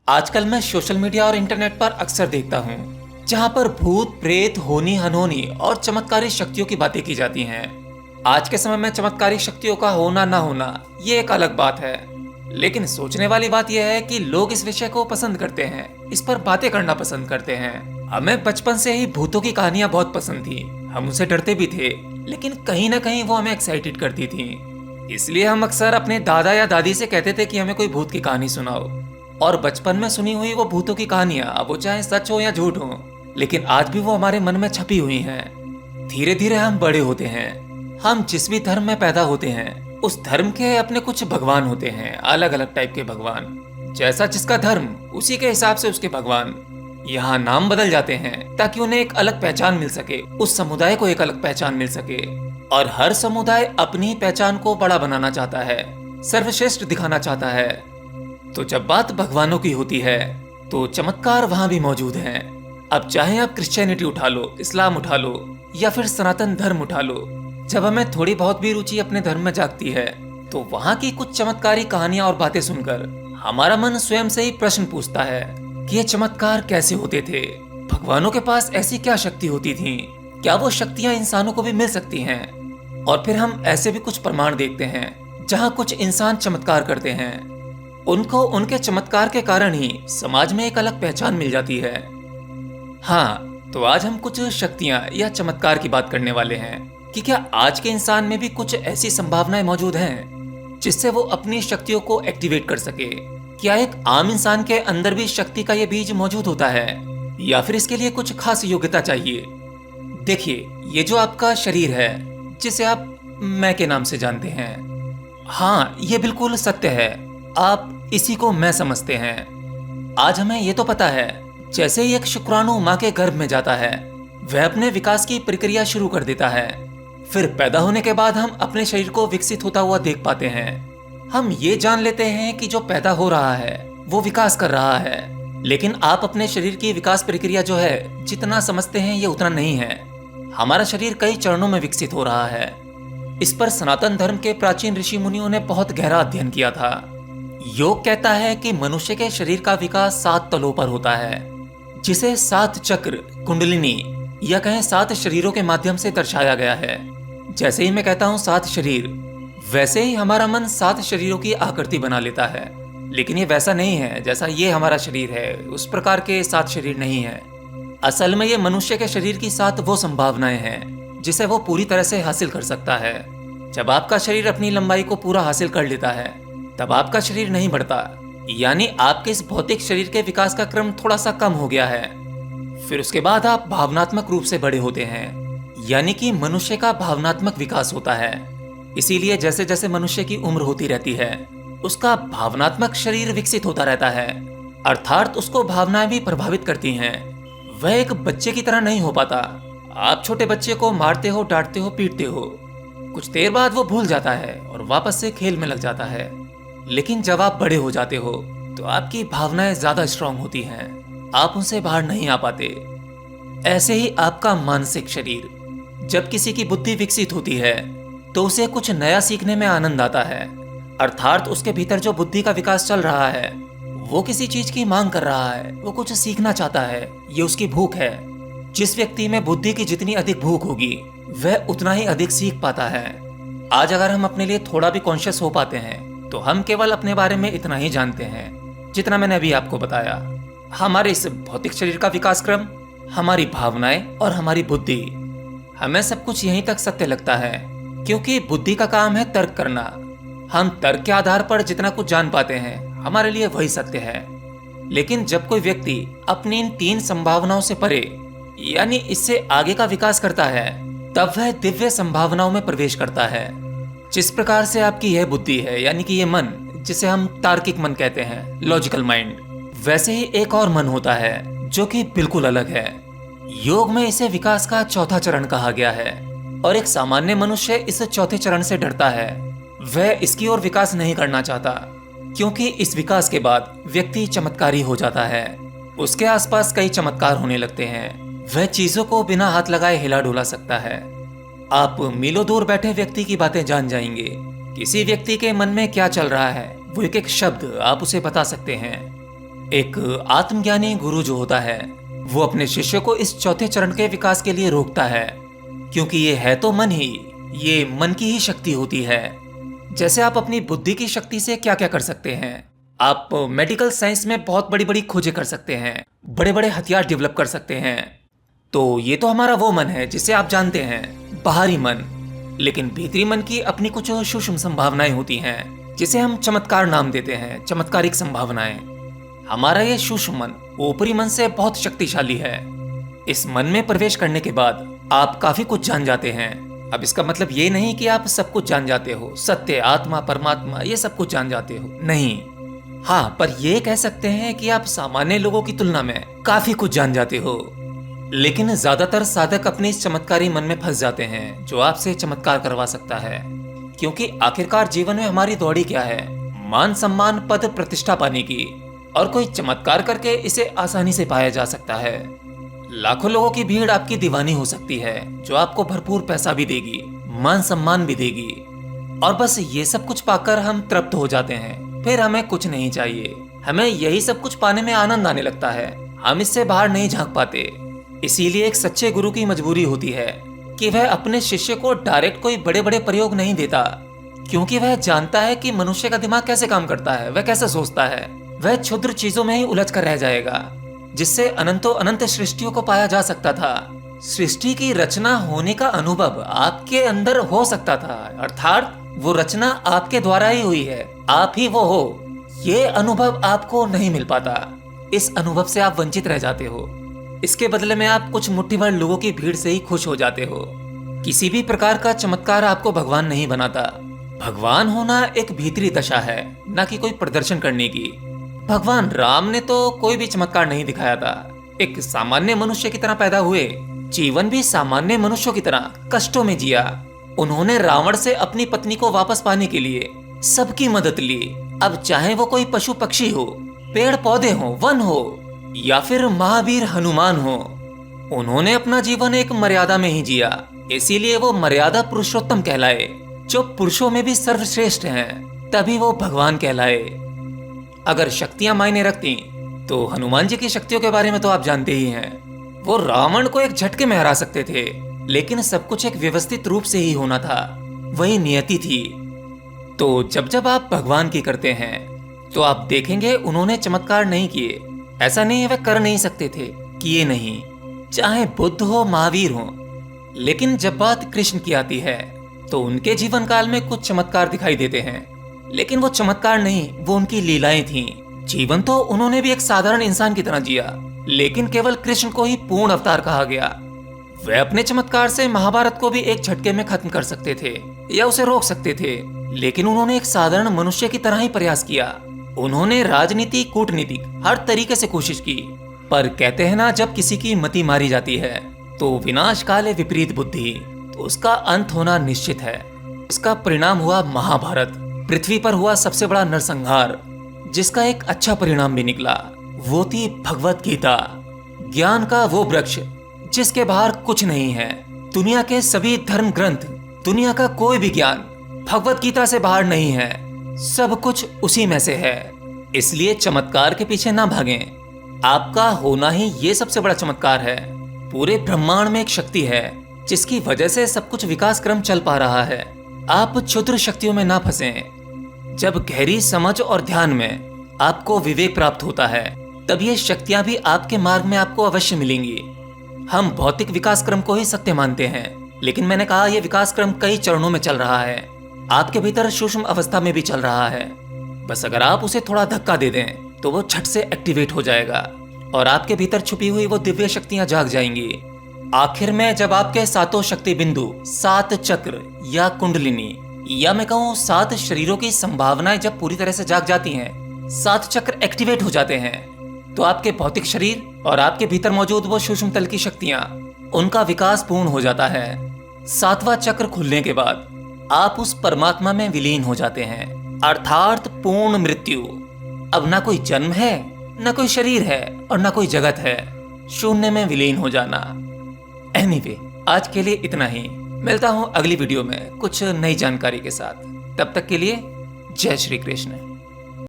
आजकल मैं social media और इंटरनेट पर अक्सर देखता हूँ जहाँ पर भूत प्रेत होनी हनोनी और चमत्कारी शक्तियों की बातें की जाती हैं। आज के समय में चमत्कारी शक्तियों का होना ना होना ये एक अलग बात है, लेकिन सोचने वाली बात यह है कि लोग इस विषय को पसंद करते हैं, इस पर बातें करना पसंद करते हैं। हमें बचपन से ही भूतों की कहानियां बहुत पसंद थी, हम उनसे डरते भी थे, लेकिन कहीं ना कहीं वो हमें एक्साइटेड करती थी। इसलिए हम अक्सर अपने दादा या दादी से कहते थे कि हमें कोई भूत की कहानी सुनाओ। और बचपन में सुनी हुई वो भूतों की कहानियां, वो चाहे सच हो या झूठ हो, लेकिन आज भी वो हमारे मन में छपी हुई हैं। धीरे धीरे हम बड़े होते हैं, हम जिस भी धर्म में पैदा होते हैं उस धर्म के अपने कुछ भगवान होते हैं, अलग अलग टाइप के भगवान। जैसा जिसका धर्म उसी के हिसाब से उसके भगवान। यहाँ नाम बदल जाते हैं ताकि उन्हें एक अलग पहचान मिल सके, उस समुदाय को एक अलग पहचान मिल सके। और हर समुदाय अपनी पहचान को बड़ा बनाना चाहता है, सर्वश्रेष्ठ दिखाना चाहता है। तो जब बात भगवानों की होती है तो चमत्कार वहां भी मौजूद हैं। अब चाहे आप क्रिश्चियनिटी उठा लो, इस्लाम उठा लो या फिर सनातन धर्म उठा लो, जब हमें थोड़ी बहुत भी रुचि अपने धर्म में जागती है तो वहां की कुछ चमत्कारी कहानियां और बातें सुनकर हमारा मन स्वयं से ही प्रश्न पूछता है कि ये चमत्कार कैसे होते थे, भगवानों के पास ऐसी क्या शक्ति होती थी, क्या वो शक्तियां इंसानों को भी मिल सकती हैं। और फिर हम ऐसे भी कुछ प्रमाण देखते हैं जहां कुछ इंसान चमत्कार करते हैं, उनको उनके चमत्कार के कारण ही समाज में एक अलग पहचान मिल जाती है। हाँ, तो आज हम कुछ शक्तियां या चमत्कार की बात करने वाले हैं कि क्या आज के इंसान में भी कुछ ऐसी संभावनाएं मौजूद हैं जिससे वो अपनी शक्तियों को एक्टिवेट कर सके। क्या एक आम इंसान के अंदर भी शक्ति का ये बीज मौजूद होता है या फिर इसके लिए कुछ खास योग्यता चाहिए। देखिए, ये जो आपका शरीर है जिसे आप मैं के नाम से जानते हैं, हाँ ये बिल्कुल सत्य है, आप इसी को मैं समझते हैं। आज हमें ये तो पता है, जैसे ही एक शुक्राणु माँ के गर्भ में जाता है वह अपने विकास की प्रक्रिया शुरू कर देता है। फिर पैदा होने के बाद हम अपने शरीर को विकसित होता हुआ देख पाते हैं। हम ये जान लेते हैं कि जो पैदा हो रहा है वो विकास कर रहा है, लेकिन आप अपने शरीर की विकास प्रक्रिया जो है जितना समझते हैं ये उतना नहीं है। हमारा शरीर कई चरणों में विकसित हो रहा है। इस पर सनातन धर्म के प्राचीन ऋषि मुनियों ने बहुत गहरा अध्ययन किया था। योग कहता है कि मनुष्य के शरीर का विकास 7 तलों पर होता है, जिसे 7 चक्र, कुंडलिनी या कहें 7 शरीरों के माध्यम से दर्शाया गया है। जैसे ही मैं कहता हूँ 7 शरीर, वैसे ही हमारा मन 7 शरीरों की आकृति बना लेता है। लेकिन ये वैसा नहीं है जैसा ये हमारा शरीर है, उस प्रकार के 7 शरीर नहीं है। असल में ये मनुष्य के शरीर की 7 वो संभावनाएं हैं जिसे वो पूरी तरह से हासिल कर सकता है। जब आपका शरीर अपनी लंबाई को पूरा हासिल कर लेता है तब आपका शरीर नहीं बढ़ता, यानी आपके इस भौतिक शरीर के विकास का क्रम थोड़ा सा कम हो गया है। फिर उसके बाद आप भावनात्मक रूप से बड़े होते हैं, यानी कि मनुष्य का भावनात्मक विकास होता है। इसीलिए जैसे जैसे मनुष्य की उम्र होती रहती है उसका भावनात्मक शरीर विकसित होता रहता है, अर्थात उसको भावनाएं भी प्रभावित करती हैं। वह एक बच्चे की तरह नहीं हो पाता। आप छोटे बच्चे को मारते हो, डांटते हो, पीटते हो, कुछ देर बाद वो भूल जाता है और वापस से खेल में लग जाता है। लेकिन जब आप बड़े हो जाते हो तो आपकी भावनाएं ज्यादा स्ट्रांग होती हैं, आप उनसे बाहर नहीं आ पाते। ऐसे ही आपका मानसिक शरीर, जब किसी की बुद्धि विकसित होती है तो उसे कुछ नया सीखने में आनंद आता है, अर्थात उसके भीतर जो बुद्धि का विकास चल रहा है वो किसी चीज की मांग कर रहा है, वो कुछ सीखना चाहता है, ये उसकी भूख है। जिस व्यक्ति में बुद्धि की जितनी अधिक भूख होगी वह उतना ही अधिक सीख पाता है। आज अगर हम अपने लिए थोड़ा भी कॉन्शियस हो पाते हैं तो हम केवल अपने बारे में इतना ही जानते हैं जितना मैंने अभी आपको बताया। हमारे इस भौतिक शरीर का विकास क्रम, हमारी भावनाएं और हमारी बुद्धि, हमें सब कुछ यहीं तक सत्य लगता है क्योंकि बुद्धि का काम है तर्क करना। हम तर्क के आधार पर जितना कुछ जान पाते हैं हमारे लिए वही सत्य है। लेकिन जब कोई व्यक्ति अपनी इन 3 संभावनाओं से परे, यानी इससे आगे का विकास करता है, तब वह दिव्य संभावनाओं में प्रवेश करता है। जिस प्रकार से आपकी यह बुद्धि है, यानी कि ये मन जिसे हम तार्किक मन कहते हैं, लॉजिकल माइंड, वैसे ही एक और मन होता है जो कि बिल्कुल अलग है। योग में इसे विकास का 4था चरण कहा गया है और एक सामान्य मनुष्य इस 4थे चरण से डरता है। वह इसकी ओर विकास नहीं करना चाहता क्योंकि इस विकास के बाद व्यक्ति चमत्कारी हो जाता है। उसके आसपास कई चमत्कार होने लगते हैं, वह चीजों को बिना हाथ लगाए हिला डुला सकता है। आप मीलों दूर बैठे व्यक्ति की बातें जान जाएंगे। किसी व्यक्ति के मन में क्या चल रहा है वो एक एक शब्द आप उसे बता सकते हैं। एक आत्मज्ञानी गुरु जो होता है वो अपने शिष्य को इस चौथे चरण के विकास के लिए रोकता है, क्योंकि ये है तो मन ही, ये मन की ही शक्ति होती है। जैसे आप अपनी बुद्धि की शक्ति से क्या क्या कर सकते हैं। आप मेडिकल साइंस में बहुत बड़ी बड़ी खोजें कर सकते हैं, बड़े बड़े हथियार डेवलप कर सकते हैं। तो ये तो हमारा वो मन है जिसे आप जानते हैं, बाहरी मन। लेकिन भीतरी मन की अपनी कुछ सूक्ष्म संभावनाएं होती हैं, जिसे हम चमत्कार नाम देते हैं, चमत्कारिक संभावनाएं। हमारा ये सूक्ष्म मन ऊपरी मन से बहुत शक्तिशाली है। इस मन में प्रवेश करने के बाद आप काफी कुछ जान जाते हैं। अब इसका मतलब ये नहीं कि आप सब कुछ जान जाते हो, सत्य, आत्मा, परमात्मा, ये सब कुछ जान जाते हो, नहीं। हाँ, पर ये कह सकते हैं कि आप सामान्य लोगों की तुलना में काफी कुछ जान जाते हो। लेकिन ज्यादातर साधक अपने इस चमत्कारी मन में फंस जाते हैं जो आपसे चमत्कार करवा सकता है, क्योंकि आखिरकार जीवन में हमारी दौड़ी क्या है? मान, सम्मान, पद, प्रतिष्ठा पाने की। और कोई चमत्कार करके इसे आसानी से पाया जा सकता है। लाखों लोगों की भीड़ आपकी दीवानी हो सकती है, जो आपको भरपूर पैसा भी देगी, मान सम्मान भी देगी, और बस ये सब कुछ पाकर हम तृप्त हो जाते हैं। फिर हमें कुछ नहीं चाहिए। हमें यही सब कुछ पाने में आनंद आने लगता है। हम इससे बाहर नहीं झांक पाते। इसीलिए एक सच्चे गुरु की मजबूरी होती है कि वह अपने शिष्य को डायरेक्ट कोई बड़े बड़े प्रयोग नहीं देता, क्योंकि वह जानता है कि मनुष्य का दिमाग कैसे काम करता है, वह कैसे सोचता है। वह क्षुद्र चीजों में ही उलझ कर रह जाएगा, जिससे अनंतो अनंत सृष्टियों को पाया जा सकता था। सृष्टि की रचना होने का अनुभव आपके अंदर हो सकता था, अर्थात वो रचना आपके द्वारा ही हुई है, आप ही वो हो। ये अनुभव आपको नहीं मिल पाता। इस अनुभव से आप वंचित रह जाते हो। इसके बदले में आप कुछ मुट्ठी भर लोगों की भीड़ से ही खुश हो जाते हो। किसी भी प्रकार का चमत्कार आपको भगवान नहीं बनाता। भगवान होना एक भीतरी दशा है, न कि कोई प्रदर्शन करने की। भगवान राम ने तो कोई भी चमत्कार नहीं दिखाया था। एक सामान्य मनुष्य की तरह पैदा हुए, जीवन भी सामान्य मनुष्यों की तरह कष्टों में जिया। उन्होंने रावण से अपनी पत्नी को वापस पाने के लिए सबकी मदद ली। अब चाहे वो कोई पशु पक्षी हो, पेड़ पौधे हो, वन हो, या फिर महावीर हनुमान हो, उन्होंने अपना जीवन एक मर्यादा में ही जिया। इसीलिए वो मर्यादा पुरुषोत्तम कहलाए। जो पुरुषों में भी सर्वश्रेष्ठ हैं, तभी वो भगवान कहलाए। अगर शक्तियां मायने रखती तो हनुमान जी की शक्तियों के बारे में तो आप जानते ही हैं। वो रावण को एक झटके में हरा सकते थे, लेकिन सब कुछ एक व्यवस्थित रूप से ही होना था, वही नियति थी। तो जब जब आप भगवान की करते हैं तो आप देखेंगे उन्होंने चमत्कार नहीं किए। ऐसा नहीं है वह कर नहीं सकते थे, किए नहीं, चाहे बुद्ध हो, महावीर हो। लेकिन जब बात कृष्ण की आती है तो उनके जीवन काल में कुछ चमत्कार दिखाई देते हैं, लेकिन वो चमत्कार नहीं, वो उनकी लीलाएं थीं। जीवन तो उन्होंने भी एक साधारण इंसान की तरह जिया, लेकिन केवल कृष्ण को ही पूर्ण अवतार कहा गया। वे अपने चमत्कार से महाभारत को भी एक झटके में खत्म कर सकते थे या उसे रोक सकते थे, लेकिन उन्होंने एक साधारण मनुष्य की तरह ही प्रयास किया। उन्होंने राजनीति, कूटनीति, हर तरीके से कोशिश की। पर कहते हैं ना, जब किसी की मति मारी जाती है तो विनाश काले विपरीत बुद्धि, तो उसका अंत होना निश्चित है। इसका परिणाम हुआ महाभारत। पृथ्वी पर हुआ सबसे बड़ा नरसंहार, जिसका एक अच्छा परिणाम भी निकला। वो थी भगवत गीता, ज्ञान का वो वृक्ष जिसके बाहर कुछ नहीं है। दुनिया के सभी धर्म ग्रंथ, दुनिया का कोई भी ज्ञान भगवत गीता से बाहर नहीं है। सब कुछ उसी में से है। इसलिए चमत्कार के पीछे ना भागें। आपका होना ही ये सबसे बड़ा चमत्कार है। पूरे ब्रह्मांड में एक शक्ति है जिसकी वजह से सब कुछ विकास क्रम चल पा रहा है। आप क्षुद्र शक्तियों में ना फंसें। जब गहरी समझ और ध्यान में आपको विवेक प्राप्त होता है, तब ये शक्तियां भी आपके मार्ग में आपको अवश्य मिलेंगी। हम भौतिक विकास क्रम को ही सत्य मानते हैं, लेकिन मैंने कहा यह विकास क्रम कई चरणों में चल रहा है। आपके भीतर सूक्ष्म अवस्था में भी चल रहा है। बस अगर आप उसे थोड़ा धक्का दे दें तो वो झट से एक्टिवेट हो जाएगा और आपके भीतर छुपी हुई वो दिव्य शक्तियां जाग जाएंगी। आखिर में जब आपके सातों शक्ति बिंदु, 7 चक्र या कुंडलिनी, या मैं कहूँ 7 शरीरों की संभावनाएं जब पूरी तरह से जाग जाती हैं, 7 चक्र एक्टिवेट हो जाते हैं, तो आपके भौतिक शरीर और आपके भीतर मौजूद वो सूक्ष्म तल की शक्तियां, उनका विकास पूर्ण हो जाता है। 7वां चक्र खुलने के बाद आप उस परमात्मा में विलीन हो जाते हैं, अर्थात पूर्ण मृत्यु। अब ना कोई जन्म है, ना कोई शरीर है और ना कोई जगत है। शून्य में विलीन हो जाना। एनीवे, आज के लिए इतना ही। मिलता हूँ अगली वीडियो में कुछ नई जानकारी के साथ। तब तक के लिए जय श्री कृष्ण।